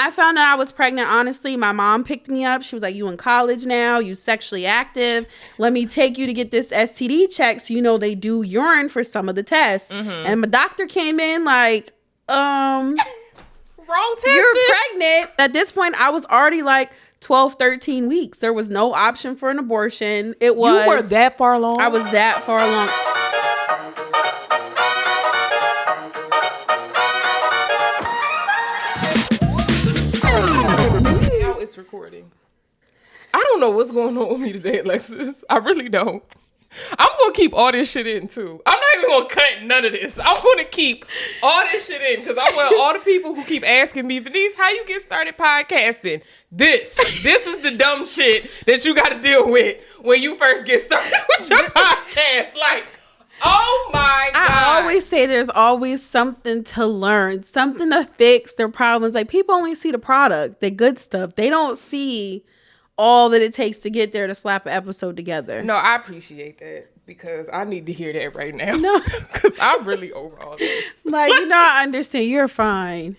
I found out I was pregnant, honestly, my mom picked me up. She was like, you in college now, you sexually active. Let me take you to get this STD check. So, they do urine for some of the tests. And my doctor came in like, wrong test. You're pregnant. At this point, I was already like 12, 13 weeks. There was no option for an abortion. You were that far along? I was that far along. Now it's recording. I don't know what's going on with me today, Alexis. I really don't. I'm going to keep all this shit in, too. I'm not even going to cut none of this. I'm going to keep all this shit in because I want all the people who keep asking me, Veniece, how you get started podcasting? This is the dumb shit that you got to deal with when you first get started with your podcast. Like, oh my God. I always say there's always something to learn, something to fix their problems. Like, people only see the product, the good stuff. They don't see all that it takes to get there to slap an episode together. No, I appreciate that because I need to hear that right now. No, because I'm really over all this. Like, I understand. You're fine.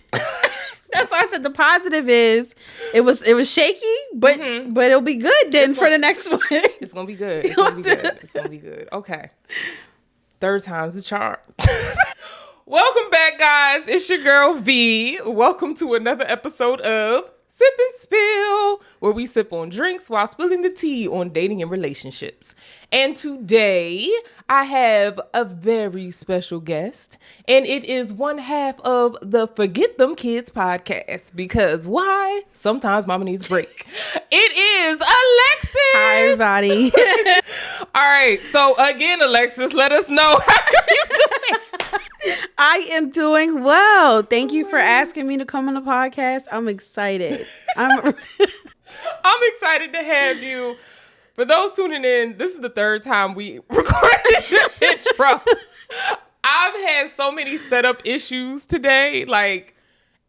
That's why I said the positive is it was shaky, but it'll be good then for the next one. It's gonna be good. It's gonna be good. It's gonna be good. Okay. Third time's the charm. Welcome back, guys. It's your girl V. Welcome to another episode of Sip and Spill, where we sip on drinks while spilling the tea on dating and relationships. And today, I have a very special guest, and it is one half of the Forget Them Kids podcast. Because why? Sometimes mama needs a break. It is Alexis. Hi, everybody. All right. So again, Alexis, let us know how you're doing. I am doing well. Thank you for asking me to come on the podcast. I'm excited. I'm excited to have you. For those tuning in, this is the third time we recorded this intro. I've had so many setup issues today. Like,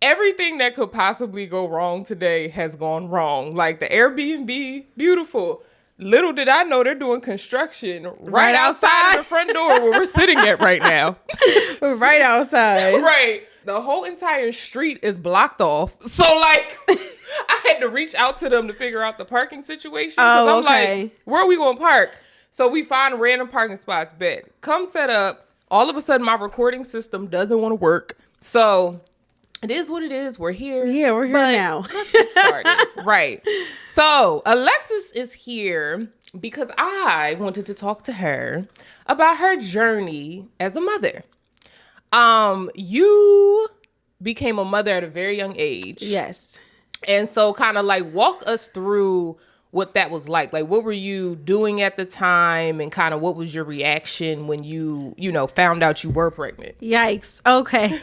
everything that could possibly go wrong today has gone wrong. Like, the Airbnb, beautiful. Little did I know they're doing construction right outside of the front door where we're sitting at right now. Right outside. Right. The whole entire street is blocked off. So, like, I had to reach out to them to figure out the parking situation. Because I'm like, where are we going to park? So we find random parking spots, bet. Come set up. All of a sudden, my recording system doesn't want to work. So it is what it is. We're here. Yeah, we're here now. Let's get started. Right. So Alexis is here because I wanted to talk to her about her journey as a mother. You became a mother at a very young age. Yes. And so kind of like walk us through what that was like. Like, what were you doing at the time, and kind of what was your reaction when you found out you were pregnant? Yikes. Okay.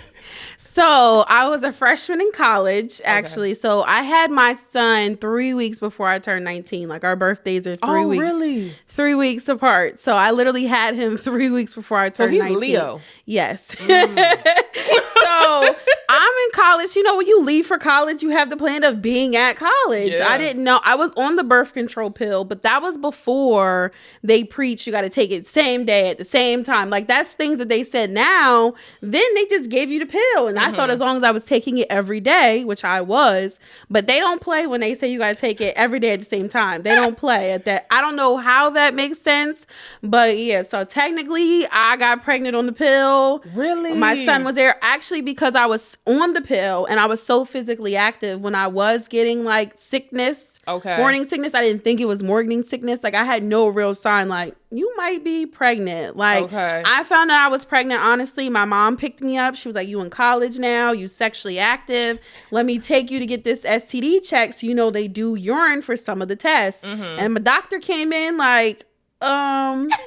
So I was a freshman in college, actually. Okay. So I had my son 3 weeks before I turned 19. Like, our birthdays are 3 weeks. Really? 3 weeks apart. So I literally had him 3 weeks before I turned 19. So he's Leo. Yes. So I'm in college. When you leave for college, you have the plan of being at college. Yeah. I didn't know. I was on the birth control pill, but that was before they preached you got to take it same day at the same time. Like, that's things that they said now. Then they just gave you the pill. And I thought as long as I was taking it every day, which I was, but they don't play when they say you got to take it every day at the same time. They don't play at that. I don't know how that makes sense, but yeah. So technically I got pregnant on the pill. Really? My son was there actually because I was on the pill and I was so physically active when I was getting like sickness, morning sickness. I didn't think it was morning sickness. Like, I had no real sign like, you might be pregnant. Like, I found out I was pregnant, honestly. My mom picked me up. She was like, you in college now, you sexually active. Let me take you to get this STD check. So, they do urine for some of the tests. And my doctor came in like, wrong test.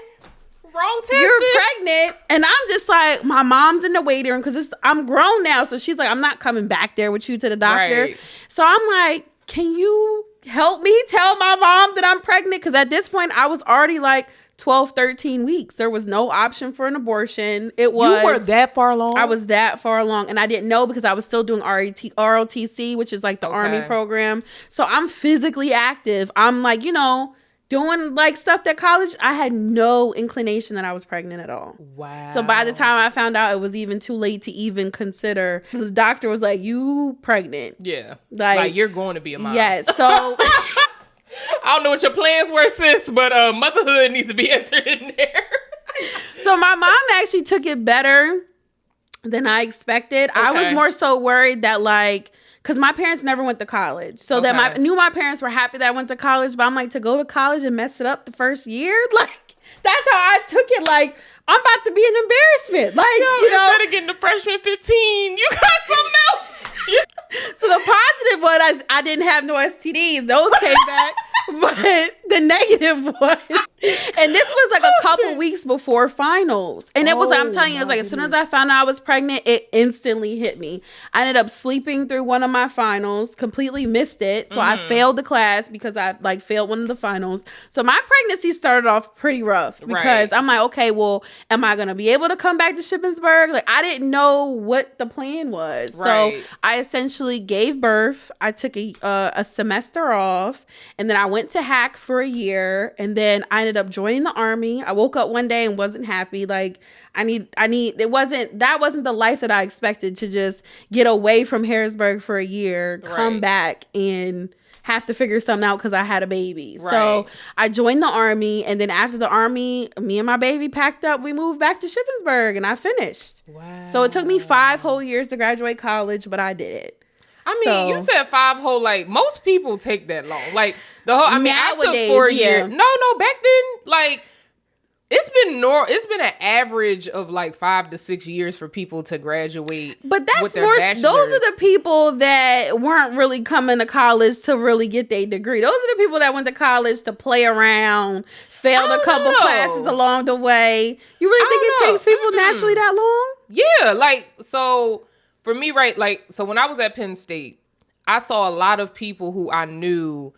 You're pregnant. And I'm just like, my mom's in the waiting room because I'm grown now. So she's like, I'm not coming back there with you to the doctor. Right. So I'm like, can you help me tell my mom that I'm pregnant? Because at this point, I was already like 12, 13 weeks. There was no option for an abortion. You were that far along? I was that far along. And I didn't know because I was still doing ROTC, which is like the Army program. So I'm physically active. I'm like, doing like stuff at college, I had no inclination that I was pregnant at all. Wow. So by the time I found out, it was even too late to even consider. The doctor was like, "You pregnant?" Yeah. Like you're going to be a mom. Yes. So I don't know what your plans were, sis, but motherhood needs to be entered in there. So my mom actually took it better than I expected. Okay. I was more so worried that like, because my parents never went to college. So that I knew my parents were happy that I went to college. But I'm like, to go to college and mess it up the first year? Like, that's how I took it. Like, I'm about to be an embarrassment. Like, instead of getting the freshman 15, you got something else. So the positive was I didn't have no STDs. Those came back. But the negative one, and this was like a couple weeks before finals. And it was, I'm telling you, it was like, as soon as I found out I was pregnant, it instantly hit me. I ended up sleeping through one of my finals, completely missed it. So I failed the class because I like failed one of the finals. So my pregnancy started off pretty rough because I'm like, okay, well, am I going to be able to come back to Shippensburg? Like, I didn't know what the plan was. So I essentially gave birth. I took a semester off, and then I went to hack for a year, and then I ended up joining the Army. I woke up one day and wasn't happy. Like, that wasn't the life that I expected, to just get away from Harrisburg for a year, come back and have to figure something out because I had a baby. So I joined the Army, and then after the Army, me and my baby packed up. We moved back to Shippensburg, and I finished. Wow. So it took me 5 whole years to graduate college, but I did it. I mean, you said 5 whole, like, most people take that long. Like, the whole, I mean, nowadays, I took 4 years. No, back then, like, it's been an average of like 5 to 6 years for people to graduate. But that's with their bachelor's. Those are the people that weren't really coming to college to really get their degree. Those are the people that went to college to play around, failed a couple classes along the way. You really think it takes people naturally that long? Yeah, like, so for me, right, like, so when I was at Penn State, I saw a lot of people who I knew,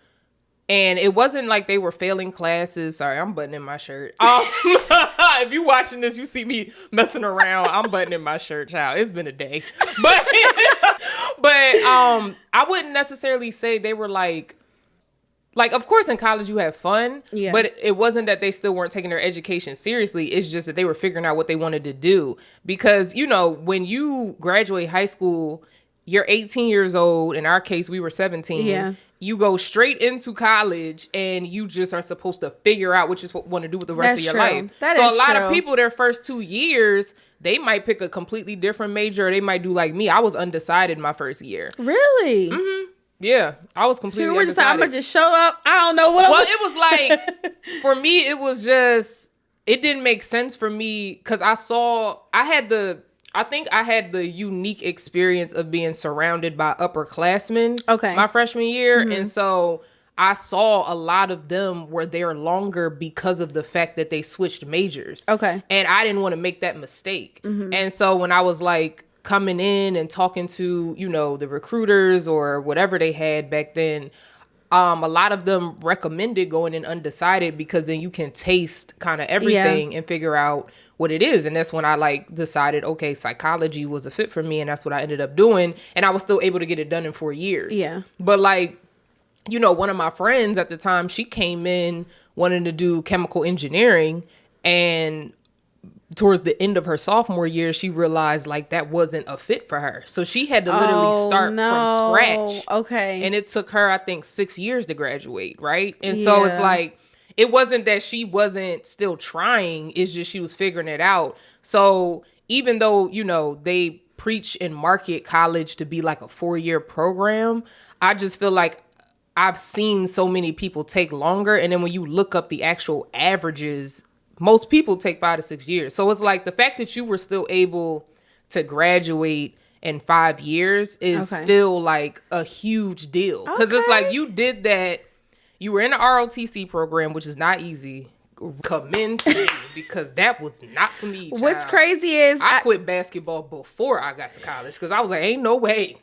and it wasn't like they were failing classes. Sorry, I'm buttoning my shirt. If you watching this, you see me messing around. I'm buttoning my shirt, child. It's been a day. But I wouldn't necessarily say they were like, of course in college you have fun, but it wasn't that they still weren't taking their education seriously. It's just that they were figuring out what they wanted to do. Because, you know, when you graduate high school, you're 18 years old. In our case, we were 17. Yeah. You go straight into college, and you just are supposed to figure out what you want to do with the rest of your life. So a lot of people, their first 2 years, they might pick a completely different major. Or they might do like me. I was undecided my first year. Really? Mm-hmm. Yeah, I was completely undecided. I'm gonna just show up. I don't know what. Well, it was like, for me, it was just, it didn't make sense for me because I think I had the unique experience of being surrounded by upperclassmen my freshman year. Mm-hmm. And so I saw a lot of them were there longer because of the fact that they switched majors. Okay. And I didn't want to make that mistake. Mm-hmm. And so when I was like coming in and talking to, you know, the recruiters or whatever they had back then, a lot of them recommended going in undecided because then you can taste kind of everything and figure out what it is. And that's when I like decided, okay, psychology was a fit for me. And that's what I ended up doing. And I was still able to get it done in 4 years. Yeah. But like, you know, one of my friends at the time, she came in wanting to do chemical engineering, and towards the end of her sophomore year, she realized like that wasn't a fit for her. So she had to literally start from scratch. Okay. And it took her, I think, 6 years to graduate. Right. And so it's like, it wasn't that she wasn't still trying. It's just she was figuring it out. So even though, you know, they preach and market college to be like a 4-year program, I just feel like I've seen so many people take longer. And then when you look up the actual averages, most people take 5 to 6 years. So it's like the fact that you were still able to graduate in 5 years is still like a huge deal. Because it's like you did that. You were in the ROTC program, which is not easy. Commend to you, because that was not for me, child. What's crazy is I quit basketball before I got to college because I was like, ain't no way.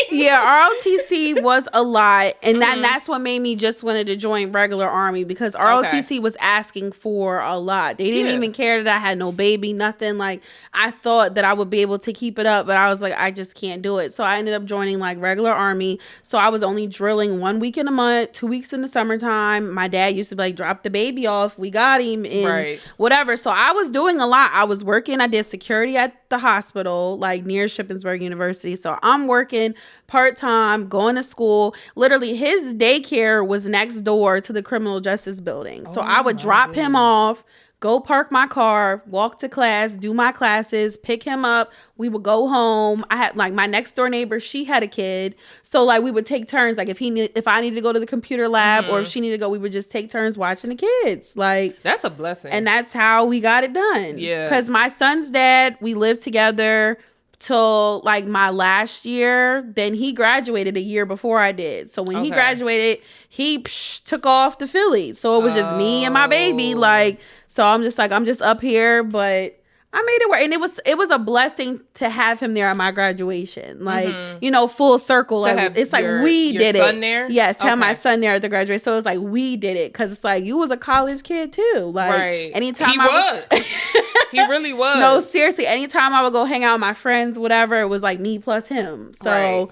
Yeah, ROTC was a lot, and that's what made me just wanted to join regular Army, because ROTC was asking for a lot. They didn't even care that I had no baby, nothing. Like, I thought that I would be able to keep it up, but I was like, I just can't do it. So I ended up joining like regular Army. So I was only drilling 1 week in a month, 2 weeks in the summertime. My dad used to be like, drop the baby off, we got him, and whatever. So I was doing a lot. I was working. I did security at the hospital, like near Shippensburg University. So I'm working part-time, going to school. Literally, his daycare was next door to the criminal justice building. So I would drop him off, go park my car, walk to class, do my classes, pick him up. We would go home. I had like my next door neighbor, she had a kid. So like we would take turns. Like if I needed to go to the computer lab or if she needed to go, we would just take turns watching the kids. Like, that's a blessing. And that's how we got it done. Yeah. Because my son's dad, we lived together till like my last year. Then he graduated a year before I did. So when he graduated, he took off to Philly. So it was just me and my baby. Like, so I'm just up here, but I made it work. And it was a blessing to have him there at my graduation. Like, you know, full circle. Like, it's like we did it. Your son there? Yes, have my son there at the graduation. So it was like we did it, because it's like you was a college kid too. Like, anytime he was. He really was. No, seriously. Anytime I would go hang out with my friends, whatever, it was like me plus him. So,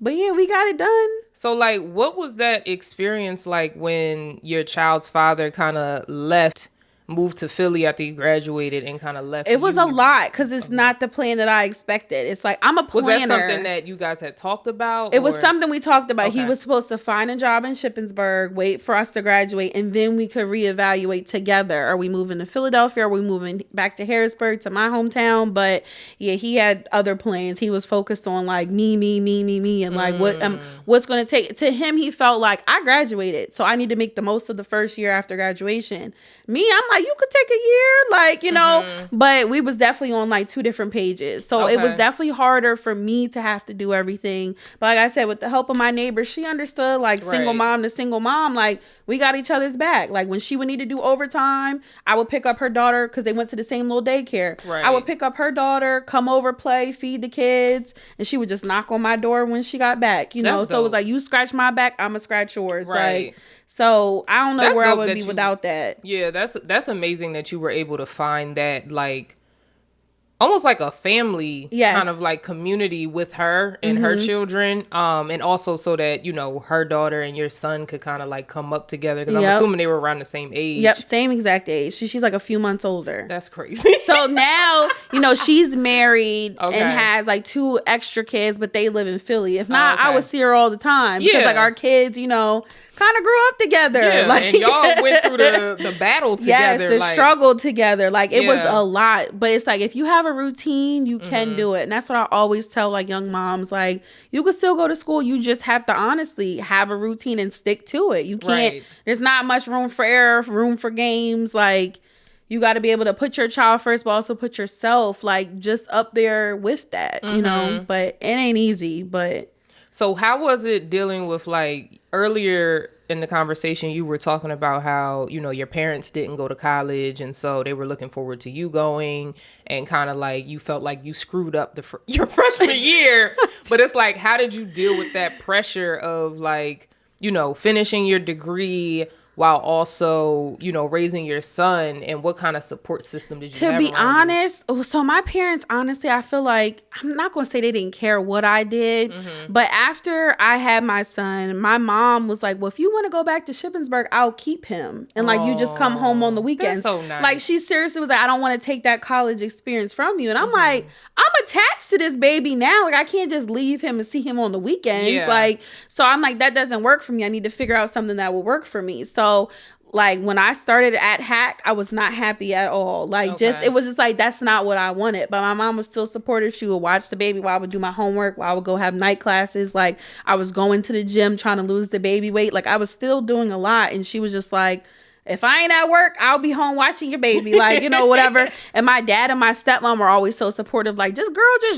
but yeah, we got it done. So, like, what was that experience like when your child's father kind of moved to Philly after you graduated and kind of left? It was a lot, because it's not the plan that I expected. It's like, I'm a planner. Was that something that you guys had talked about? It was something we talked about. He was supposed to find a job in Shippensburg, wait for us to graduate, and then we could reevaluate together. Are we moving to Philadelphia? Are we moving back to Harrisburg, to my hometown? But yeah, he had other plans. He was focused on like me, and like what's going to take. To him, he felt like I graduated, so I need to make the most of the first year after graduation. Me, I'm like, you could take a year, like, you know, but we was definitely on like two different pages. So it was definitely harder for me to have to do everything. But like I said, with the help of my neighbor, she understood, like single mom to single mom, like we got each other's back. Like when she would need to do overtime, I would pick up her daughter, because they went to the same little daycare. I would pick up her daughter, come over, play, feed the kids, and she would just knock on my door when she got back, you know. So it was like, you scratch my back, I'm gonna scratch yours. Like, so I don't know where I would be without that. Yeah, that's amazing that you were able to find that, like, almost like a family kind of like community with her and her children, and also so that, you know, her daughter and your son could kind of like come up together, because I'm assuming they were around the same age. Same exact age. She's like a few months older. That's crazy. So now, you know, she's married and has like 2 extra kids, but they live in Philly. If not, I would see her all the time, because like our kids, you know, kind of grew up together. Like, and y'all went through the battle together. Yes, the struggle together. Like, it was a lot. But it's like, if you have a routine, you can do it. And that's what I always tell like young moms. Like, you can still go to school. You just have to honestly have a routine and stick to it. You can't, there's not much room for error, room for games. Like, you got to be able to put your child first, but also put yourself like just up there with that, you know. But it ain't easy. But so how was it dealing with, like, earlier in the conversation, you were talking about how, you know, your parents didn't go to college, and so they were looking forward to you going, and kind of like you felt like you screwed up your freshman year. But it's like, how did you deal with that pressure of, like, you know, finishing your degree while also, you know, raising your son, and what kind of support system did you have? To be honest, so my parents, honestly, I feel like, I'm not going to say they didn't care what I did, but after I had my son, my mom was like, well, if you want to go back to Shippensburg, I'll keep him. And like, you just come home on the weekends. That's so nice. Like, she seriously was like, I don't want to take that college experience from you. And I'm like, I'm attached to this baby now. Like, I can't just leave him and see him on the weekends. Like, so I'm like, that doesn't work for me. I need to figure out something that will work for me. So like when I started at Hack, I was not happy at all. Like it was just like, that's not what I wanted. But my mom was still supportive. She would watch the baby while I would do my homework, while I would go have night classes. Like I was going to the gym trying to lose the baby weight. Like I was still doing a lot. And she was just like, if I ain't at work, I'll be home watching your baby, like, you know, whatever. And my dad and my stepmom are always so supportive, like, just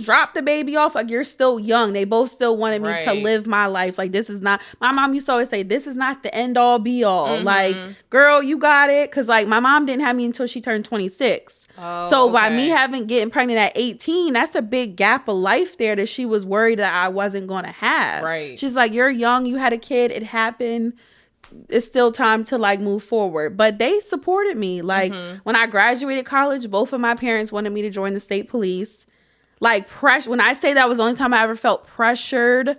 drop the baby off, like, you're still young. They both still wanted me to live my life, like, this is not, my mom used to always say, this is not the end all be all, like, girl, you got it, because, like, my mom didn't have me until she turned 26. So by me getting pregnant at 18, that's a big gap of life there that she was worried that I wasn't going to have. Right. She's like, you're young, you had a kid, it happened, it's still time to like move forward. But they supported me. Like when I graduated college, both of my parents wanted me to join the state police. Like when I say that was the only time I ever felt pressured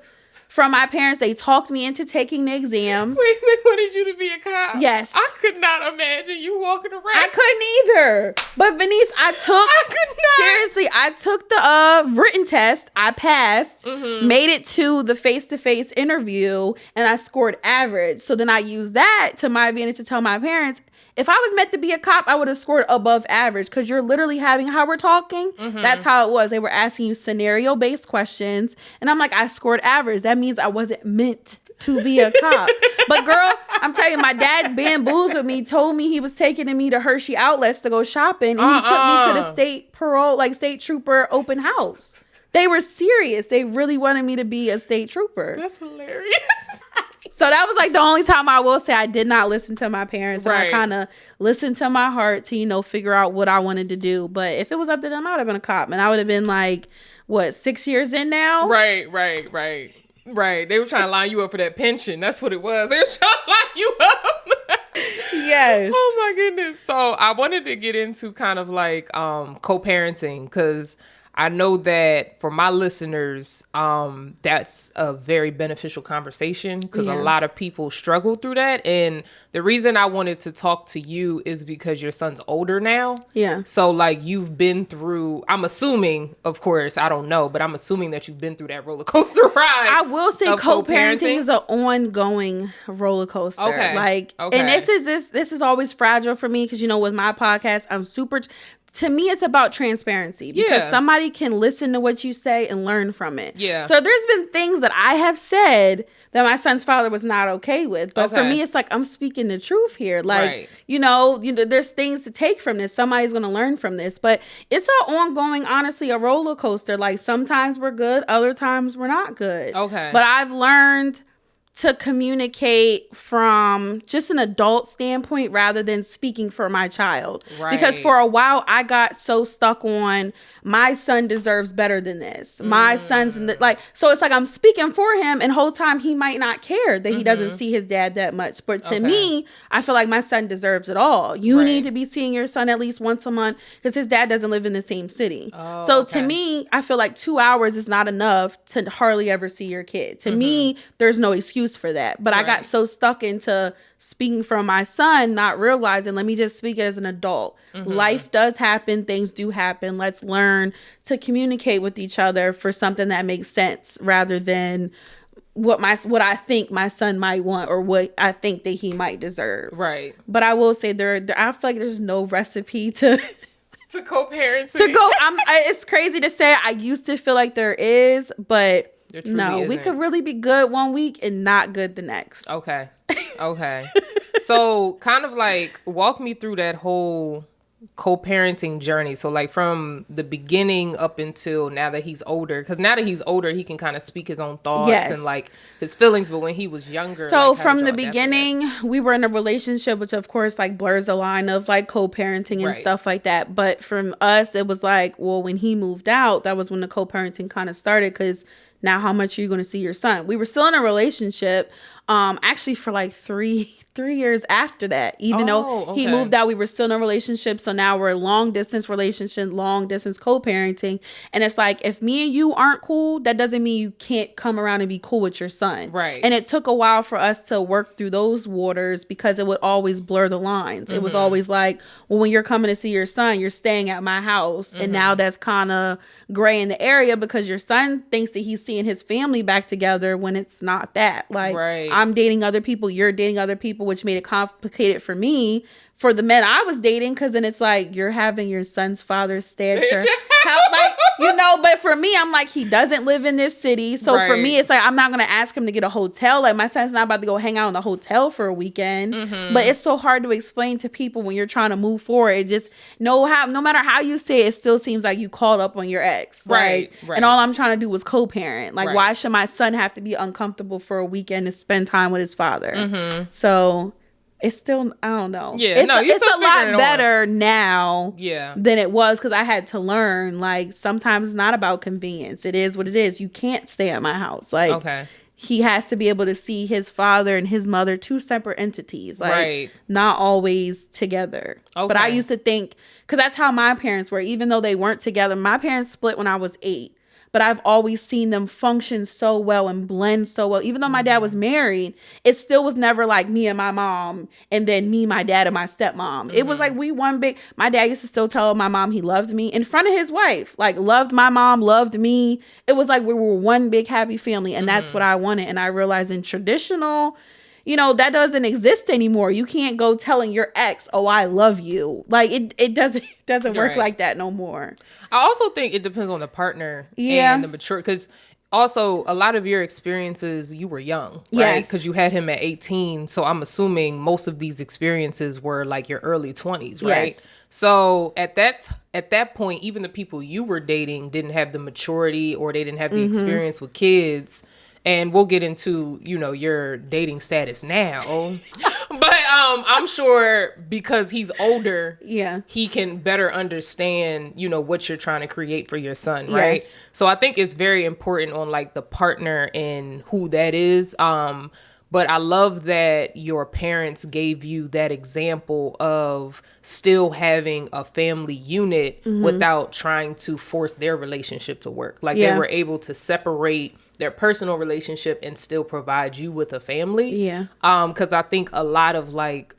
from my parents, they talked me into taking the exam. Wait, they wanted you to be a cop? Yes. I could not imagine you walking around. I couldn't either. But Veniece, I took the written test. I passed, made it to the face-to-face interview, and I scored average. So then I used that to my advantage to tell my parents, if I was meant to be a cop, I would have scored above average, because you're literally having how we're talking. That's how it was. They were asking you scenario-based questions. And I'm like, I scored average. That means I wasn't meant to be a cop. But girl, I'm telling you, my dad bamboozled me, told me he was taking me to Hershey Outlets to go shopping. And he took me to the state state trooper open house. They were serious. They really wanted me to be a state trooper. That's hilarious. So that was like the only time I will say I did not listen to my parents. And I kind of listened to my heart to, you know, figure out what I wanted to do. But if it was up to them, I would have been a cop. And I would have been like, 6 years in now? Right. They were trying to line you up for that pension. That's what it was. They were trying to line you up. Yes. Oh my goodness. So I wanted to get into kind of like co-parenting, because I know that for my listeners, that's a very beneficial conversation, because a lot of people struggle through that. And the reason I wanted to talk to you is because your son's older now. Yeah. So like you've been through, I'm assuming, of course, I don't know, but I'm assuming that you've been through that roller coaster ride. I will say co-parenting is an ongoing roller coaster. Okay. And this is always fragile for me, because, you know, with my podcast, to me, it's about transparency, because somebody can listen to what you say and learn from it. Yeah. So there's been things that I have said that my son's father was not okay with. But for me, it's like, I'm speaking the truth here. Like, you know, there's things to take from this. Somebody's going to learn from this. But it's an ongoing, honestly, a roller coaster. Like sometimes we're good. Other times we're not good. Okay. But I've learned to communicate from just an adult standpoint rather than speaking for my child. Right. Because for a while I got so stuck on my son deserves better than this. My son's so it's like I'm speaking for him, and whole time he might not care that he doesn't see his dad that much. But to me, I feel like my son deserves it all. You need to be seeing your son at least once a month, because his dad doesn't live in the same city. To me, I feel like 2 hours is not enough to hardly ever see your kid. To me, there's no excuse for that. But I got so stuck into speaking for my son, not realizing, let me just speak it as an adult. Life does happen. Things do happen. Let's learn to communicate with each other for something that makes sense, rather than what I think my son might want, or what I think that he might deserve. Right. But I will say I feel like there's no recipe to co-parenting. It's crazy to say. I used to feel like there is, but no, we could really be good one week and not good the next. Okay. So kind of like walk me through that whole co-parenting journey. So like from the beginning up until now that he's older, because now that he's older, he can kind of speak his own thoughts and like his feelings. But when he was younger, so like, from the beginning, we were in a relationship, which of course like blurs the line of like co-parenting and stuff like that. But from us, it was like, well, when he moved out, that was when the co-parenting kind of started, because now how much are you going to see your son? We were still in a relationship, actually for like three years after that. Even though he moved out, we were still in a relationship. So now we're a long distance relationship, long distance co-parenting. And it's like, if me and you aren't cool, that doesn't mean you can't come around and be cool with your son. Right. And it took a while for us to work through those waters, because it would always blur the lines. It was always like, well, when you're coming to see your son, you're staying at my house. And now that's kind of gray in the area, because your son thinks that he's seeing his family back together when it's not that. Like, I'm dating other people, you're dating other people, which made it complicated for me for the men I was dating, because then it's like, you're having your son's father's stature. But for me, I'm like, he doesn't live in this city. So for me, it's like, I'm not going to ask him to get a hotel. Like, my son's not about to go hang out in a hotel for a weekend. But it's so hard to explain to people when you're trying to move forward. It just, no matter how you say it, it still seems like you called up on your ex. Right. And all I'm trying to do was co-parent. Like, why should my son have to be uncomfortable for a weekend to spend time with his father? So it's still, I don't know. Yeah, it's a lot better now than it was, because I had to learn, like, sometimes it's not about convenience. It is what it is. You can't stay at my house. Like, he has to be able to see his father and his mother, two separate entities. Like, not always together. But I used to think, because that's how my parents were, even though they weren't together. My parents split when I was 8. But I've always seen them function so well and blend so well. Even though my dad was married, it still was never like me and my mom and then me, my dad, and my stepmom. It was like we one big... My dad used to still tell my mom he loved me in front of his wife. Like, loved my mom, loved me. It was like we were one big happy family, and that's what I wanted. And I realized in traditional... that doesn't exist anymore. You can't go telling your ex, "Oh, I love you." Like, it doesn't work like that no more. I also think it depends on the partner and the maturity, because also a lot of your experiences, you were young, right? Because you had him at 18. So I'm assuming most of these experiences were like your early 20s, right? Yes. So at that point, even the people you were dating didn't have the maturity, or they didn't have the experience with kids. And we'll get into, your dating status now. But I'm sure because he's older, he can better understand, what you're trying to create for your son, right? Yes. So I think it's very important on, like, the partner and who that is. But I love that your parents gave you that example of still having a family unit without trying to force their relationship to work. Like, they were able to separate their personal relationship and still provide you with a family. Yeah. Because I think a lot of, like,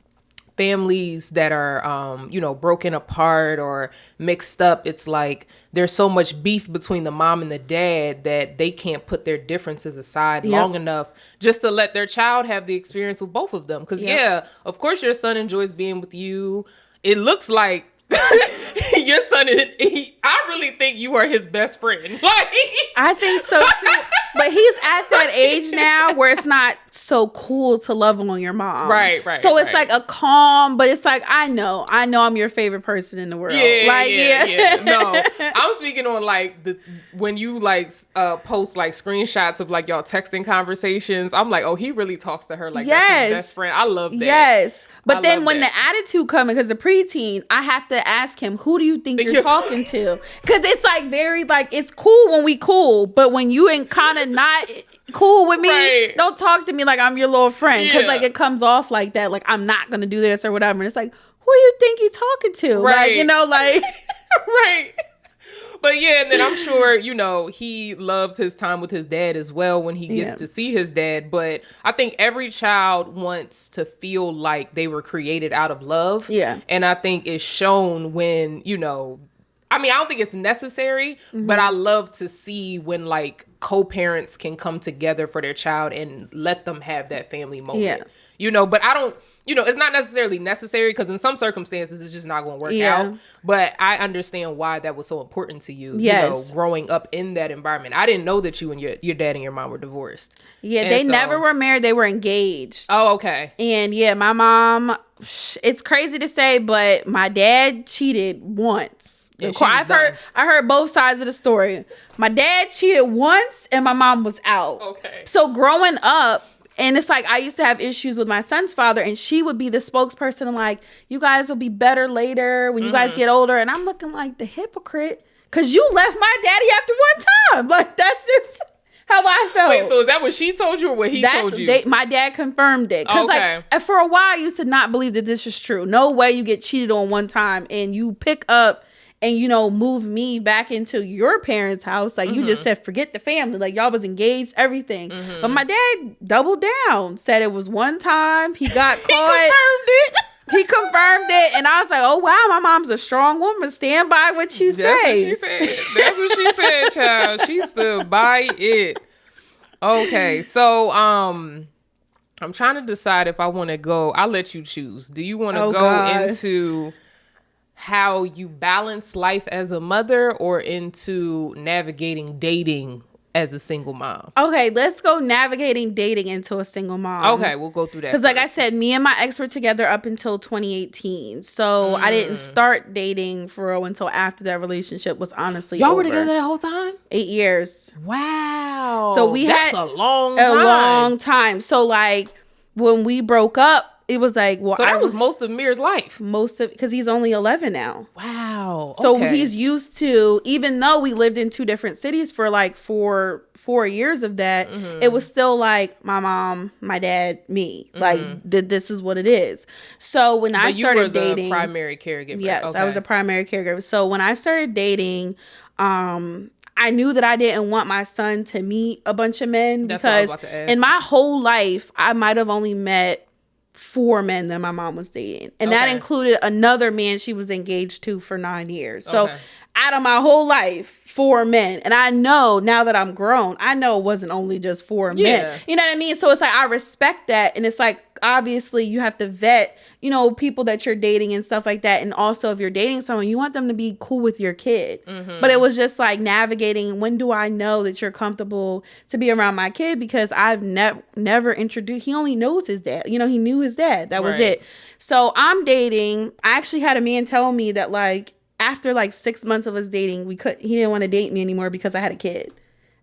families that are, broken apart or mixed up, it's like there's so much beef between the mom and the dad that they can't put their differences aside long enough just to let their child have the experience with both of them. Because, of course, your son enjoys being with you. It looks like your son, I really think you are his best friend. Like, I think so too. But he's at that age now where it's not so cool to love on your mom. Right. So it's like a calm, but it's like, I know I'm your favorite person in the world. Yeah. No, I'm speaking on, like, when you, like, post, like, screenshots of, like, y'all texting conversations. I'm like, oh, he really talks to her like that's his best friend. I love that. Yes. But then when the attitude comes, because the preteen, I have to ask him, who do you think you're talking to? Because it's like very, like, it's cool when we cool, but when you ain't kind of not cool with me, don't talk to me like I'm your little friend, because like it comes off like that, like I'm not gonna do this or whatever. And it's like, who you think you talking to? Like, right. But and then I'm sure, he loves his time with his dad as well when he gets to see his dad. But I think every child wants to feel like they were created out of love. Yeah. And I think it's shown when, I don't think it's necessary, but I love to see when, like, co-parents can come together for their child and let them have that family moment. But I don't, it's not necessarily necessary, because in some circumstances it's just not going to work out. But I understand why that was so important to you, growing up in that environment. I didn't know that you and your dad and your mom were divorced. Yeah, and they never were married. They were engaged. Oh, okay. And my mom, it's crazy to say, but my dad cheated once. I heard both sides of the story. My dad cheated once and my mom was out. Okay. So growing up, and it's like I used to have issues with my son's father, and she would be the spokesperson and like, you guys will be better later when you guys get older. And I'm looking like the hypocrite, because you left my daddy after one time. Like, that's just how I felt. Wait, so is that what she told you or what he told you? My dad confirmed it. Because like for a while I used to not believe that this is true. No way you get cheated on one time and you pick up and, move me back into your parents' house. Like, you just said, forget the family. Like, y'all was engaged, everything. But my dad doubled down, said it was one time. He got caught. He confirmed it. And I was like, oh, wow, my mom's a strong woman. Stand by what you say. That's what she said, child. She stood by it. Okay. So, I'm trying to decide if I want to go. I'll let you choose. Do you want to go into how you balance life as a mother or into navigating dating as a single mom? Okay, let's go navigating dating into a single mom. Okay, we'll go through that. Because like I said, me and my ex were together up until 2018. So I didn't start dating for real until after that relationship was honestly Y'all over. were together that whole time? 8 years. Wow. So that's a long time. A long time. So like when we broke up, it was like, well, so that was most of Mir's life. Because he's only 11 now. Wow. So he's used to, even though we lived in 2 different cities for like four years of that, it was still like my mom, my dad, me. Like this is what it is. So when I started dating, the primary caregiver. Yes, I was a primary caregiver. So when I started dating, I knew that I didn't want my son to meet a bunch of men. That's because what I was about to ask. In my whole life, I might have only met 4 men that my mom was dating. And that included another man she was engaged to for 9 years. So out of my whole life, 4 men. And I know now that I'm grown, I know it wasn't only just 4 men. You know what I mean? So it's like, I respect that. And it's like, obviously you have to vet, people that you're dating and stuff like that. And also if you're dating someone, you want them to be cool with your kid. But it was just like navigating, when do I know that you're comfortable to be around my kid? Because I've never introduced, he only knows his dad. He knew his dad. That was it. So I'm dating. I actually had a man tell me that like, after like 6 months of us dating, he didn't want to date me anymore because I had a kid. And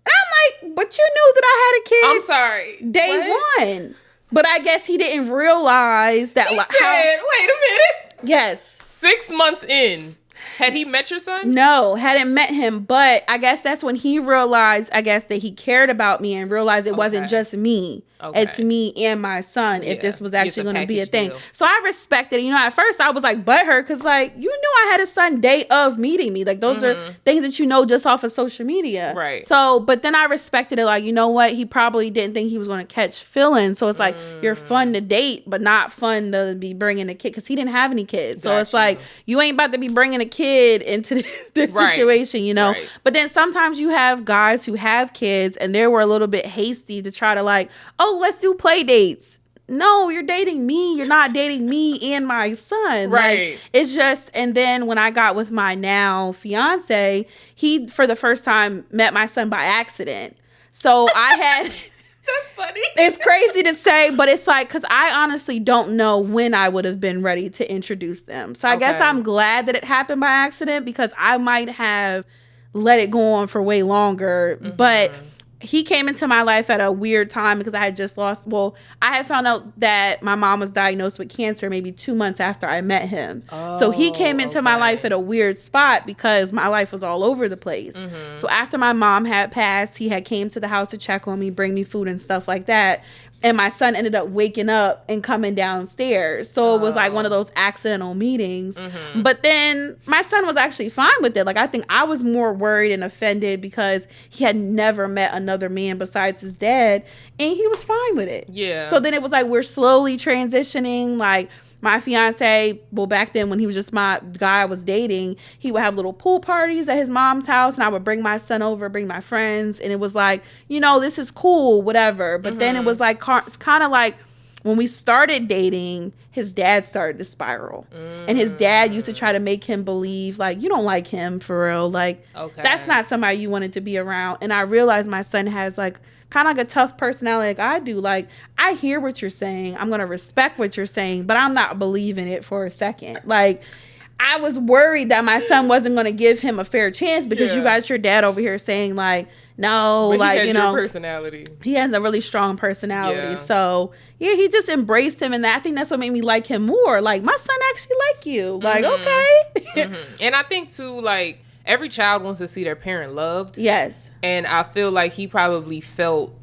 I'm like, but you knew that I had a kid. I'm sorry. Day one. But I guess he didn't realize that. He said, wait a minute. Yes. 6 months in. Had he met your son? No, hadn't met him. But I guess that's when he realized, that he cared about me and realized it wasn't just me. It's me and my son, if this was actually going to be a thing. Deal. So I respected it. At first I was like butthurt because like, you knew I had a son day of meeting me. Like those are things that just off of social media. Right. So, but then I respected it. Like, you know what? He probably didn't think he was going to catch feelings. So it's like, you're fun to date, but not fun to be bringing a kid because he didn't have any kids. So it's like, you ain't about to be bringing a kid into this situation, Right. But then sometimes you have guys who have kids and they were a little bit hasty to try to like, let's do play dates. No, you're dating me. You're not dating me and my son. Right. Like, it's just, and then when I got with my now fiance, he, for the first time, met my son by accident. So I had... That's funny. It's crazy to say, but it's like, because I honestly don't know when I would have been ready to introduce them. So I guess I'm glad that it happened by accident because I might have let it go on for way longer. But he came into my life at a weird time because I had just I had found out that my mom was diagnosed with cancer maybe 2 months after I met him. So he came into my life at a weird spot because my life was all over the place. So after my mom had passed, he had came to the house to check on me, bring me food and stuff like that. And my son ended up waking up and coming downstairs. So it was like one of those accidental meetings. But then my son was actually fine with it. Like, I think I was more worried and offended because he had never met another man besides his dad. And he was fine with it. Yeah. So then it was like we're slowly transitioning. Like, my fiance, back then when he was just my guy I was dating, he would have little pool parties at his mom's house and I would bring my son over, bring my friends. And it was like, this is cool, whatever. But then it was like, it's kind of like when we started dating, his dad started to spiral. And his dad used to try to make him believe, like, you don't like him for real. Like, that's not somebody you wanted to be around. And I realized my son has like, kind of like a tough personality like I do. Like, I hear what you're saying. I'm going to respect what you're saying, but I'm not believing it for a second. Like, I was worried that my son wasn't going to give him a fair chance because you got your dad over here saying like, no, but like, he has your personality. He has a really strong personality. So yeah, he just embraced him. And I think that's what made me like him more. Like, my son actually like you. Like, okay. And I think too, like, every child wants to see their parent loved. Yes. And I feel like he probably felt,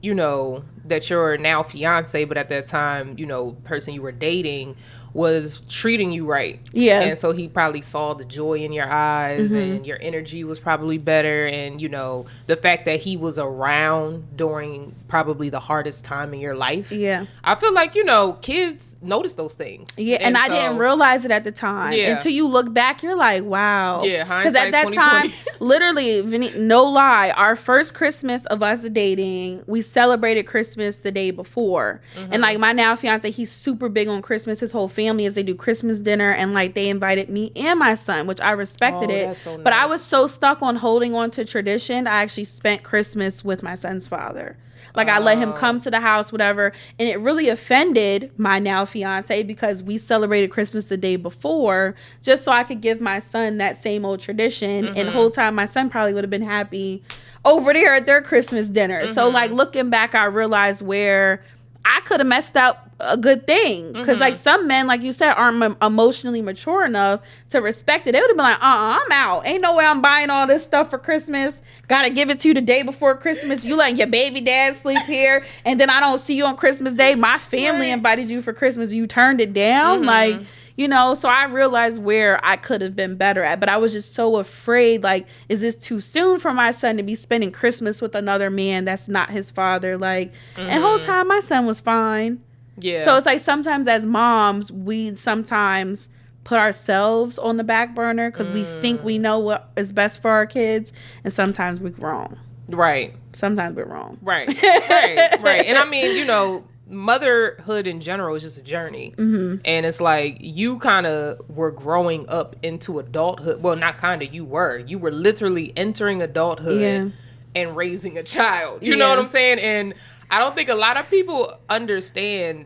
that your now fiance, but at that time, person you were dating was treating you right. Yeah. And so he probably saw the joy in your eyes and your energy was probably better. And, the fact that he was around during probably the hardest time in your life. Yeah. I feel like, kids notice those things. Yeah. And I didn't realize it at the time. Yeah. Until you look back, you're like, wow. Yeah. Because at that time, literally, no lie, our first Christmas of us dating, we celebrated Christmas Christmas the day before. And like my now fiance, he's super big on Christmas. His whole family is, they do Christmas dinner, and like they invited me and my son, which I respected it. That's so nice. But I was so stuck on holding on to tradition, I actually spent Christmas with my son's father. Like I let him come to the house, whatever. And it really offended my now fiance because we celebrated Christmas the day before just so I could give my son that same old tradition. And the whole time my son probably would have been happy over there at their Christmas dinner. So like looking back, I realized where I could have messed up a good thing. Because like some men, like you said, aren't emotionally mature enough to respect it. They would have been like, I'm out. Ain't no way I'm buying all this stuff for Christmas. Gotta give it to you the day before Christmas. You letting your baby dad sleep here, and then I don't see you on Christmas Day. My family invited you for Christmas. You turned it down. Like, you know, so I realized where I could have been better at. But I was just so afraid, like, is this too soon for my son to be spending Christmas with another man that's not his father? Like, and the whole time my son was fine. Yeah. So it's like sometimes as moms, we sometimes put ourselves on the back burner because we think we know what is best for our kids, and sometimes we're wrong. Right. Sometimes we're wrong. Right. Right. And I mean, you know, motherhood in general is just a journey. And it's like you kind of were growing up into adulthood. Well, not kind of, you were literally entering adulthood and raising a child. You know what I'm saying? And I don't think a lot of people understand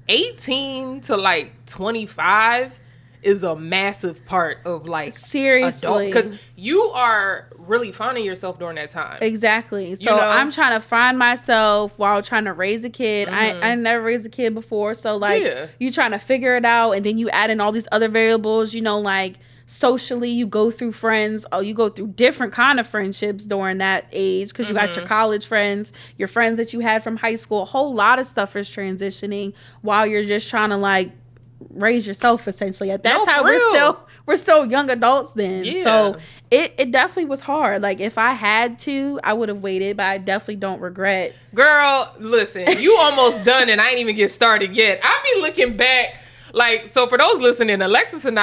18 to like 25 is a massive part of like seriously, because you are really finding yourself during that time. Exactly. So I'm trying to find myself while trying to raise a kid. I never raised a kid before, so like you trying to figure it out, and then you add in all these other variables. You know, like socially, you go through friends. You go through different kind of friendships during that age because you got your college friends, your friends that you had from high school. A whole lot of stuff is transitioning while you're just trying to like raise yourself essentially. At that time we're still young adults then. So it definitely was hard. Like if I had to, I would have waited, but I definitely don't regret. Girl, listen, you almost done and I ain't even get started yet. I be looking back, like, so for those listening, Alexis and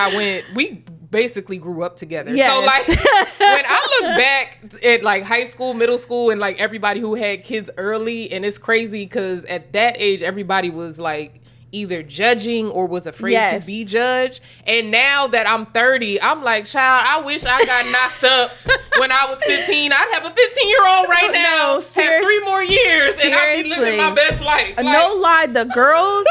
we basically grew up together. Yes. So like when I look back at like high school, middle school, and like everybody who had kids early, and it's crazy because at that age everybody was like either judging or was afraid to be judged. And now that I'm 30, I'm like, child, I wish I got knocked up when I was 15. I'd have a 15-year-old right now. No, have 3 more years and I'd be living my best life. Like, no lie, the girls,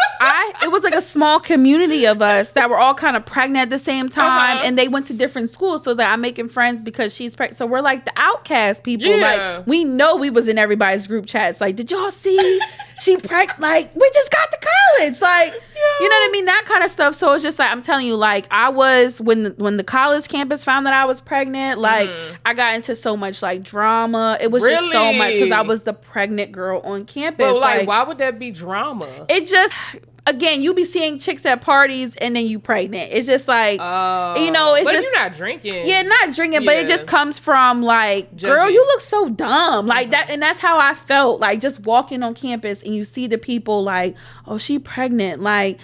it was like a small community of us that were all kind of pregnant at the same time, and they went to different schools. So it's like I'm making friends because she's pregnant. So we're like the outcast people. Like we know we was in everybody's group chats. Like, did y'all see she pregnant? Like, we just got to college. Like, you know what I mean? That kind of stuff. So it's just like, I'm telling you, like, I was, when the college campus found that I was pregnant, like, I got into so much, like, drama. It was just so much because I was the pregnant girl on campus. But, like, why would that be drama? It just, again, you be seeing chicks at parties and then you pregnant. It's just like, you know, it's but just. You're not drinking. Yeah, not drinking, but it just comes from, like, girl, you look so dumb. Like, that, and that's how I felt. Like, just walking on campus and you see the people, like, oh, she pregnant. Like,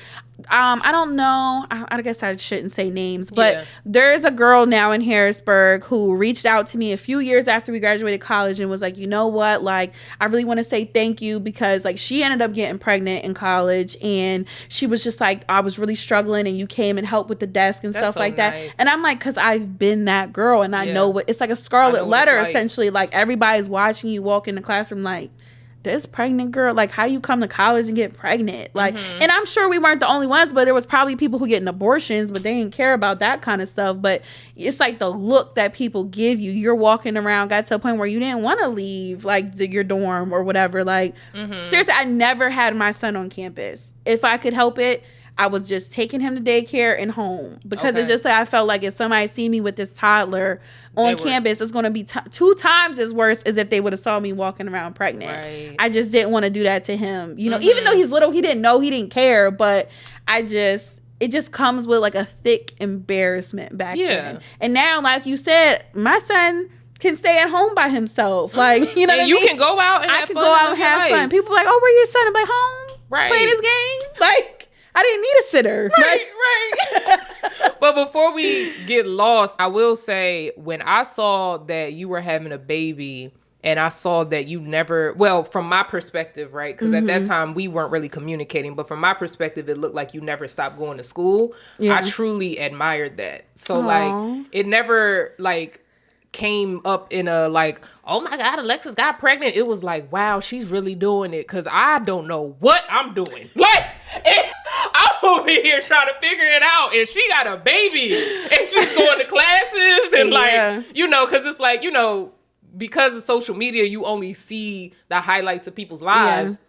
I don't know. I guess I shouldn't say names, but there's a girl now in Harrisburg who reached out to me a few years after we graduated college and was like, you know what? Like, I really want to say thank you because like she ended up getting pregnant in college and she was just like, I was really struggling and you came and helped with the desk and stuff like that. And I'm like, cause I've been that girl and I know what it's like a scarlet letter essentially. Like everybody's watching you walk in the classroom like, this pregnant girl, like how you come to college and get pregnant, like, and I'm sure we weren't the only ones, but there was probably people who getting abortions, but they didn't care about that kind of stuff. But it's like the look that people give you. You're walking around, got to a point where you didn't want to leave, like your dorm or whatever. Like seriously, I never had my son on campus. If I could help it, I was just taking him to daycare and home because it's just like I felt like if somebody see me with this toddler on campus, it's going to be 2 times as worse as if they would have saw me walking around pregnant. Right. I just didn't want to do that to him. You know, even though he's little, he didn't know, he didn't care, but it just comes with like a thick embarrassment back then. And now, like you said, my son can stay at home by himself. Like, you know what I mean? You can go out and have fun. I can go out and have fun. People are like, oh, where your son? I'm like, home? Playing his game? Like, I didn't need a sitter. Right. But before we get lost, I will say when I saw that you were having a baby and I saw that you never, well, from my perspective, right? Because at that time we weren't really communicating, but from my perspective, it looked like you never stopped going to school. I truly admired that. So like, it never like came up in a like, oh my God, Alexis got pregnant. It was like, wow, she's really doing it, because I don't know what I'm doing. Like, I'm over here trying to figure it out, and she got a baby, and she's going to classes, and like, you know, because it's like, you know, because of social media, you only see the highlights of people's lives.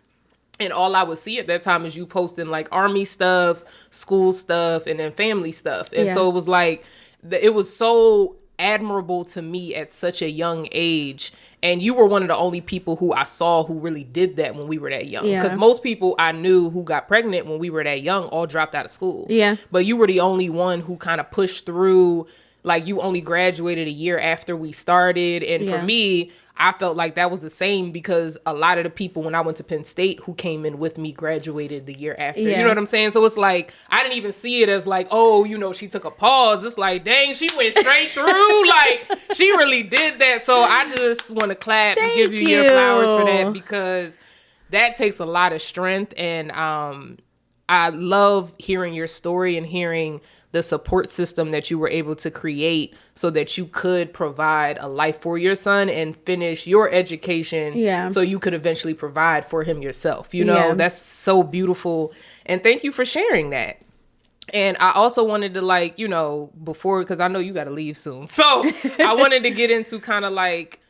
And all I would see at that time is you posting like army stuff, school stuff, and then family stuff. And so it was like, it was so admirable to me at such a young age. And you were one of the only people who I saw who really did that when we were that young. Because most people I knew who got pregnant when we were that young all dropped out of school. But you were the only one who kind of pushed through. Like, you only graduated a year after we started. And for me, I felt like that was the same, because a lot of the people when I went to Penn State who came in with me graduated the year after. You know what I'm saying? So it's like, I didn't even see it as like, oh, you know, she took a pause. It's like, dang, she went straight through. Like, she really did that. So I just want to clap and give you your flowers for that, because that takes a lot of strength. And I love hearing your story and hearing the support system that you were able to create so that you could provide a life for your son and finish your education so you could eventually provide for him yourself. You know, that's so beautiful. And thank you for sharing that. And I also wanted to, like, you know, before, because I know you got to leave soon. So I wanted to get into kind of like,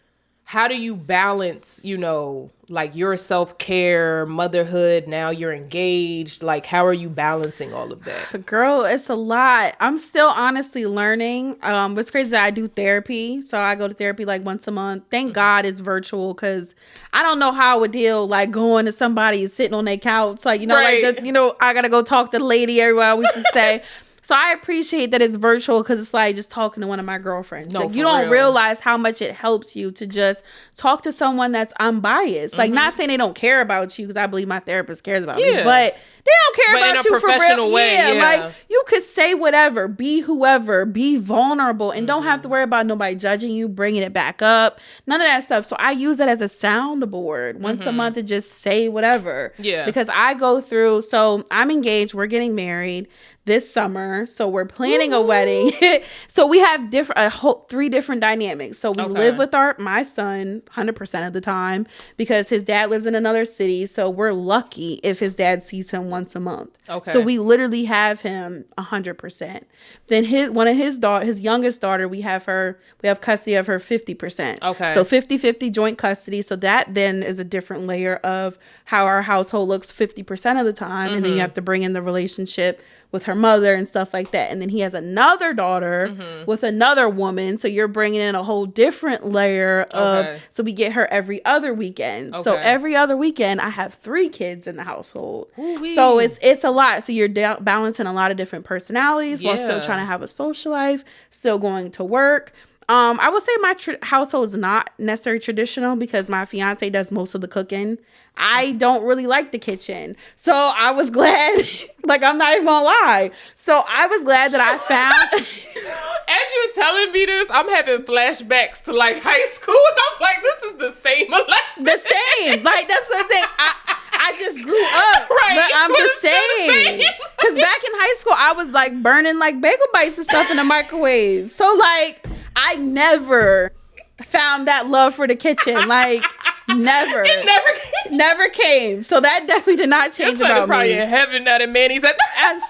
how do you balance, you know, like your self-care, motherhood, now you're engaged? Like, how are you balancing all of that? Girl, it's a lot. I'm still honestly learning. What's crazy is I do therapy. So I go to therapy like once a month. Thank God it's virtual, because I don't know how I would deal like going to somebody sitting on their couch. Like, you know, like, you know, I got to go talk to the lady everywhere I used to say. So I appreciate that it's virtual, because it's like just talking to one of my girlfriends. No, like, you don't realize how much it helps you to just talk to someone that's unbiased. Like, not saying they don't care about you, because I believe my therapist cares about me, but they don't care about you for real. Way, like, you could say whatever, be whoever, be vulnerable, and don't have to worry about nobody judging you, bringing it back up, none of that stuff. So I use it as a soundboard once a month to just say whatever. Because I go through, so I'm engaged, we're getting married this summer, so we're planning a wedding. So we have three different dynamics. So we live with my son 100% of the time, because his dad lives in another city. So we're lucky if his dad sees him once a month. So we literally have him 100%. Then his youngest daughter, we have custody of her 50%. So 50-50 joint custody. So that then is a different layer of how our household looks 50% of the time. And then you have to bring in the relationship with her mother and stuff like that. And then he has another daughter with another woman. So you're bringing in a whole different layer of, so we get her every other weekend. So every other weekend, I have 3 kids in the household. So it's a lot. So you're balancing a lot of different personalities while still trying to have a social life, still going to work. I would say my household is not necessarily traditional, because my fiance does most of the cooking. I don't really like the kitchen. So I was glad, like, I'm not even gonna lie. So I was glad that I found. As you're telling me this, I'm having flashbacks to like high school. And I'm like, this is the same Alexis. The same. Like, that's the thing. I just grew up. But I'm the same. Because back in high school, I was like burning like bagel bites and stuff in the microwave. So like, I never found that love for the kitchen. Like, never. It never came. So that definitely did not change about me. Probably in heaven now that Manny's at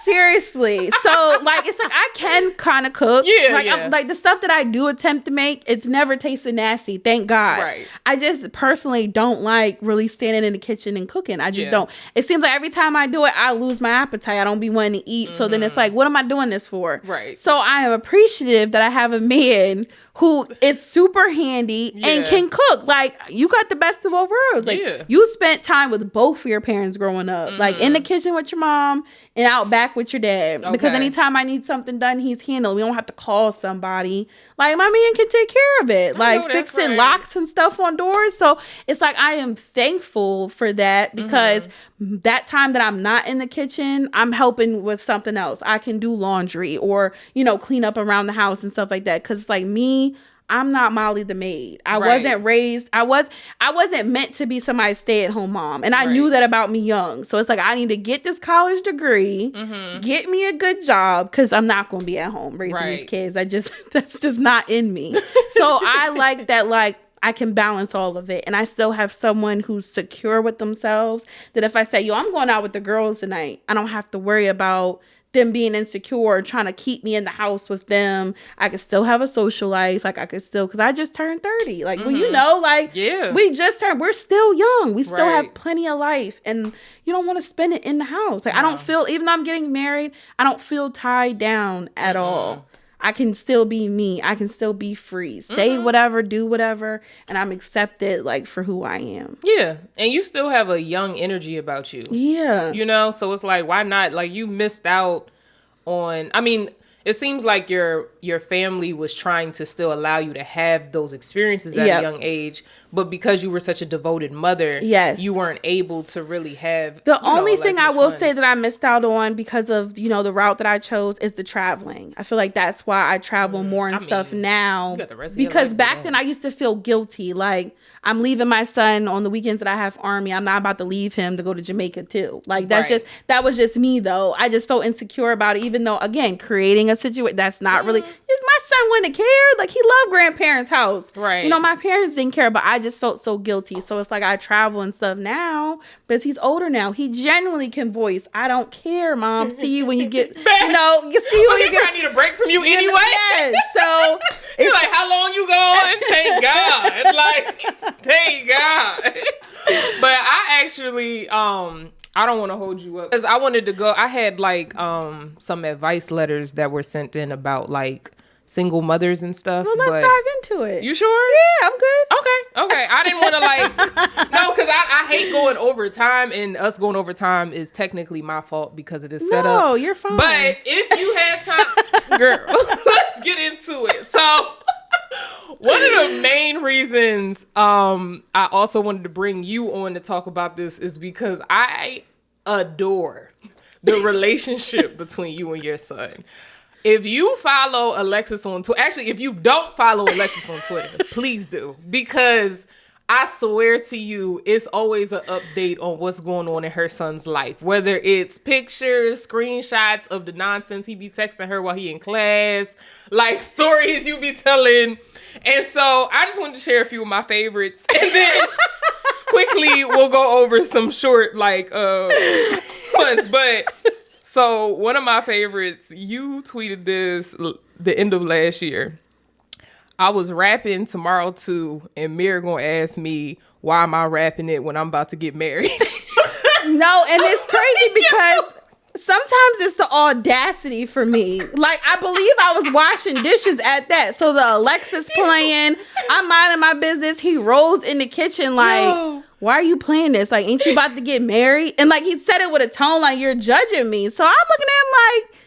seriously. So like, it's like I can kind of cook. I'm, like the stuff that I do attempt to make, it's never tasted nasty. Thank God. I just personally don't like really standing in the kitchen and cooking. I just don't. It seems like every time I do it, I lose my appetite. I don't be wanting to eat. So then it's like, what am I doing this for? So I am appreciative that I have a man who is super handy and can cook. Like, you got the best of both worlds. Like, you spent time with both of your parents growing up. Like, in the kitchen with your mom and out back with your dad. Because anytime I need something done, he's handled. We don't have to call somebody. Like, my man can take care of it. Like, fixing locks and stuff on doors. So, it's like, I am thankful for that, because that time that I'm not in the kitchen, I'm helping with something else. I can do laundry or, you know, clean up around the house and stuff like that. Because, like, me, I'm not Molly the maid. I wasn't raised. I wasn't meant to be somebody's stay-at-home mom. And I knew that about me young. So it's like, I need to get this college degree, get me a good job, because I'm not going to be at home raising these kids. That's just not in me. So I like that, like, I can balance all of it. And I still have someone who's secure with themselves, that if I say, yo, I'm going out with the girls tonight, I don't have to worry about them being insecure or trying to keep me in the house with them. I could still have a social life. Like, I could still, because I just turned 30. Like, well, you know, like, we're still young. We still have plenty of life. And you don't want to spend it in the house. Like, I don't feel, even though I'm getting married, I don't feel tied down at all. I can still be me. I can still be free. Say whatever, do whatever, and I'm accepted, like, for who I am. Yeah. And you still have a young energy about you. Yeah. You know? So it's like, why not? Like, you missed out on, I mean, it seems like your family was trying to still allow you to have those experiences at a young age, but because you were such a devoted mother, you weren't able to really have the only thing I will say that I missed out on because of, you know, the route that I chose is the traveling. I feel like that's why I travel more and stuff now, because back then I used to feel guilty, like, I'm leaving my son on the weekends that I have army. I'm not about to leave him to go to Jamaica too. Like, that was just me though. I just felt insecure about it, even though, again, creating a situation that's not really, is my son wouldn't have cared. Like, he loved grandparents' house. Right. You know, my parents didn't care, but I just felt so guilty. So it's like, I travel and stuff now because he's older now. He genuinely can voice, I don't care, Mom. See you when you get, you know, you see when you get. I need a break from you anyway. Yes. So you're like, how long you going? Thank God. Like, thank God. But I actually, I don't want to hold you up because I wanted to go. I had like some advice letters that were sent in about like single mothers and stuff. Well, let's dive into it. You sure? Yeah, I'm good. Okay. I didn't want to like, no, because I hate going over time, and us going over time is technically my fault because of the setup. No, you're fine. But if you had time, girl, let's get into it. So one of the main reasons I also wanted to bring you on to talk about this is because I adore the relationship between you and your son. If you follow Alexis on Twitter, actually, if you don't follow Alexis on Twitter, please do. Because I swear to you, it's always an update on what's going on in her son's life. Whether it's pictures, screenshots of the nonsense he be texting her while he in class, like stories you be telling. And so I just wanted to share a few of my favorites. And then quickly we'll go over some short, like, ones. But so one of my favorites, you tweeted this the end of last year. I was rapping Tomorrow Too, and Mir gonna ask me, why am I rapping it when I'm about to get married? No, and it's crazy because sometimes it's the audacity for me. Like, I believe I was washing dishes at that. So the Alexis playing, I'm minding my business. He rolls in the kitchen like, why are you playing this? Like, ain't you about to get married? And like, he said it with a tone like, you're judging me. So I'm looking at him like,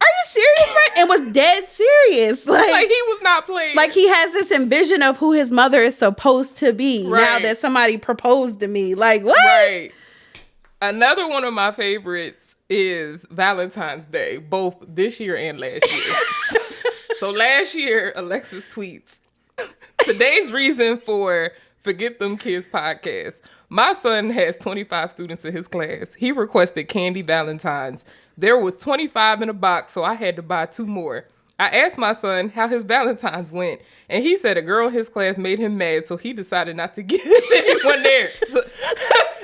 are you serious, right? And was dead serious. Like he was not playing. Like, he has this envision of who his mother is supposed to be now that somebody proposed to me. Like, what? Right. Another one of my favorites is Valentine's Day, both this year and last year. So last year, Alexis tweets, today's reason for Forget Them Kids podcast. My son has 25 students in his class. He requested candy Valentines. There was 25 in a box, so I had to buy 2 more. I asked my son how his Valentines went, and he said a girl in his class made him mad, so he decided not to give anyone there.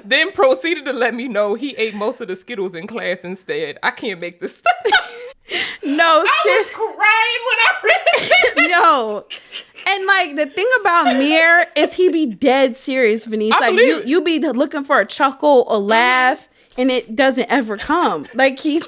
Then proceeded to let me know he ate most of the Skittles in class instead. I can't make this stuff. No, I was crying when I read it. No. And like, the thing about Mir is he be dead serious, Veniece. Like, you be looking for a chuckle or laugh, and it doesn't ever come. Like, he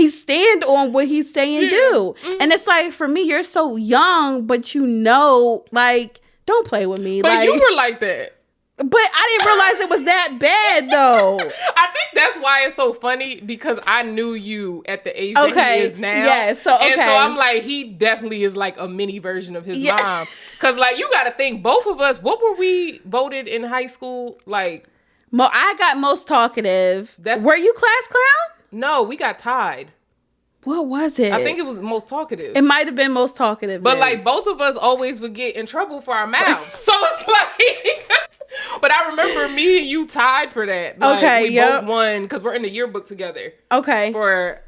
stand on what he's saying do. And it's like, for me, you're so young, but you know, like, don't play with me. But like, you were like that. But I didn't realize it was that bad, though. I think that's why it's so funny, because I knew you at the age that he is now. Yeah, so, okay. And so I'm like, he definitely is like a mini version of his mom. Because, like, you got to think, both of us, what were we voted in high school? Like, I got most talkative. Were you class clown? No, we got tied. What was it? I think it was most talkative. It might have been most talkative. But like both of us always would get in trouble for our mouths. So it's like, but I remember me and you tied for that. Like, okay, we both won because we're in the yearbook together. Okay.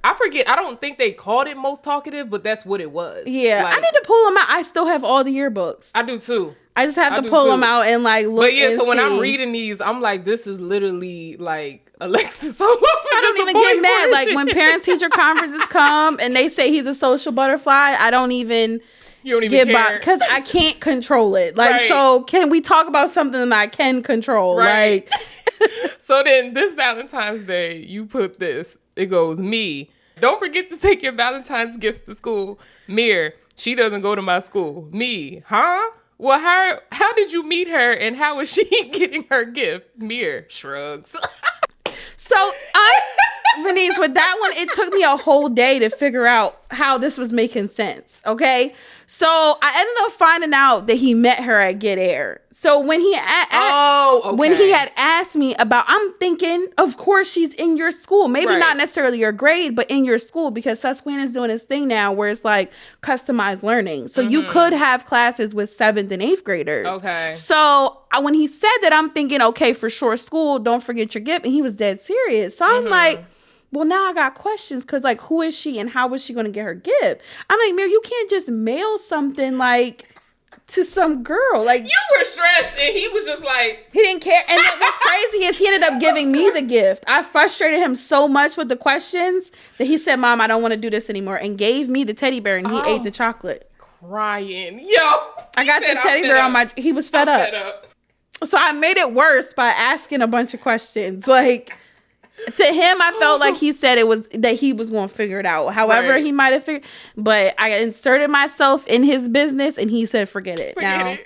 I forget. I don't think they called it most talkative, but that's what it was. Yeah, like, I need to pull them out. I still have all the yearbooks. I do too. I just have to pull them out and like look. But yeah, so when see. I'm reading these, I'm like, this is literally like Alexis. I don't even get mad. Like when parent teacher conferences come and they say he's a social butterfly, I don't even. You don't even care because I can't control it. Like, so can we talk about something that I can control? Right. Like, so then this Valentine's Day, you put this. It goes, me. Don't forget to take your Valentine's gifts to school. Mir, she doesn't go to my school. Me, huh? Well, how did you meet her and how is she getting her gift? Mir shrugs. So Veniece, with that one, it took me a whole day to figure out how this was making sense. Okay. So I ended up finding out that he met her at Get Air. So when he when he had asked me about, I'm thinking, of course she's in your school. Maybe not necessarily your grade, but in your school, because Susquehanna's doing this thing now where it's like customized learning. So you could have classes with 7th and 8th graders. Okay. So when he said that, I'm thinking, okay, for sure, school, don't forget your gift. And he was dead serious. So I'm like, well, now I got questions because, like, who is she and how is she going to get her gift? I'm like, Mir, you can't just mail something, like, to some girl. Like, you were stressed and he was just like... He didn't care. And what's crazy is he ended up giving me the gift. I frustrated him so much with the questions that he said, Mom, I don't want to do this anymore, and gave me the teddy bear, and he ate the chocolate. Crying. Yo. I got the teddy bear on my... He was fed up. So I made it worse by asking a bunch of questions. Like... To him, I felt like he said it was that he was going to figure it out. However, he might have figured, but I inserted myself in his business, and he said, "Forget it." Right.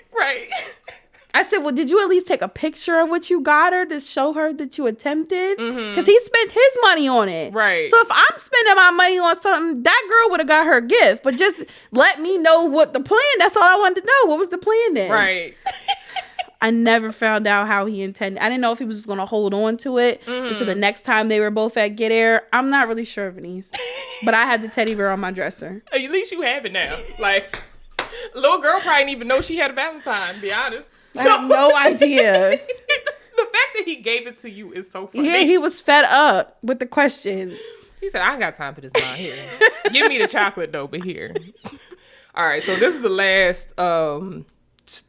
I said, "Well, did you at least take a picture of what you got her to show her that you attempted?" Because he spent his money on it. Right. So if I'm spending my money on something, that girl would have got her gift. But just let me know what the plan. That's all I wanted to know. What was the plan then? Right. I never found out how he intended. I didn't know if he was just going to hold on to it until the next time they were both at Get Air. I'm not really sure, Venice. But I had the teddy bear on my dresser. At least you have it now. Like, little girl probably didn't even know she had a Valentine, to be honest. I have no idea. The fact that he gave it to you is so funny. Yeah, he was fed up with the questions. He said, I ain't got time for this now. Here. Give me the chocolate, though, but here. All right, so this is the last...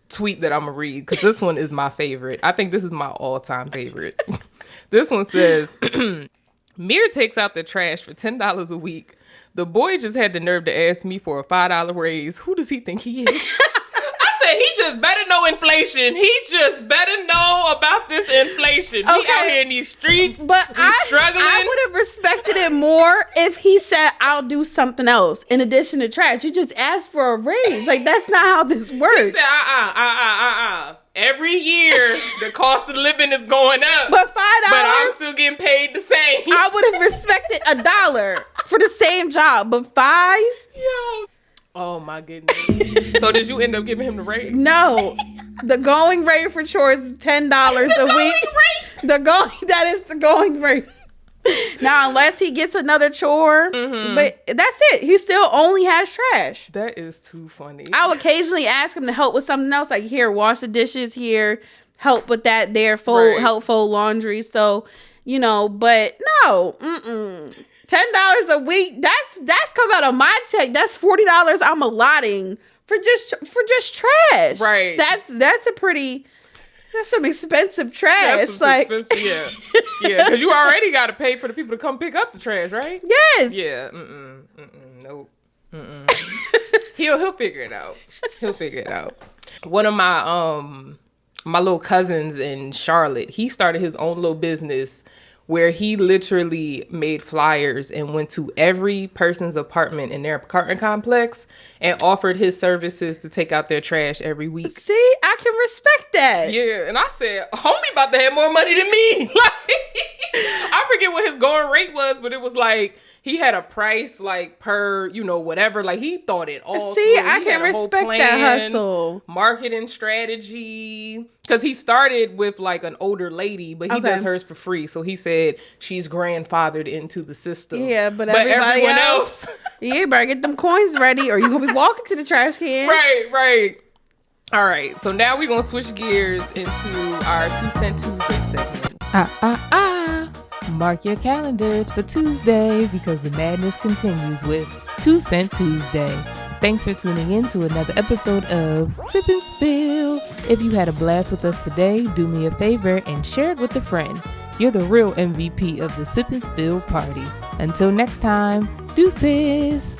tweet that I'm gonna read because this one is my favorite. I think this is my all-time favorite. This one says, Mir takes out the trash for $10 a week. The boy just had the nerve to ask me for a $5 raise. Who does he think he is? I said he just better know inflation. He just better know about this inflation. Okay. He out here in these streets, but struggling. I would have respected it more if he said, I'll do something else in addition to trash. You just asked for a raise. Like, that's not how this works. He said, every year, the cost of living is going up. But $5. But I'm still getting paid the same. I would have respected $1 for the same job, but $5? Yo. Oh my goodness. So did you end up giving him the rate? No. The going rate for chores is $10 a week. That is the going rate. Now, unless he gets another chore, but that's it. He still only has trash. That is too funny. I'll occasionally ask him to help with something else, like here, wash the dishes, here, help with that, there, help fold laundry. So, you know, but no, $10 a week. That's come out of my check. That's $40 I'm allotting for just trash. Right. That's some expensive trash. That's some expensive, yeah, because you already got to pay for the people to come pick up the trash, right? Yes. Yeah. Nope. He'll figure it out. He'll figure it out. One of my little cousins in Charlotte, he started his own little business where he literally made flyers and went to every person's apartment in their apartment complex and offered his services to take out their trash every week. See, I can respect that. Yeah, and I said, homie about to have more money than me. Like, I forget what his going rate was, but it was like he had a price like per, whatever. Like he thought it all See, through. I can respect that hustle. Marketing strategy. Because he started with like an older lady, but he does hers for free. So he said she's grandfathered into the system. Yeah, but everyone else you better get them coins ready or you're going to be walking to the trash can. Right. All right. So now we're going to switch gears into our 2 Cent Tuesday segment. Mark your calendars for Tuesday because the madness continues with 2 Cent Tuesday. Thanks for tuning in to another episode of Sip and Spill. If you had a blast with us today, do me a favor and share it with a friend. You're the real MVP of the Sip and Spill party. Until next time, deuces.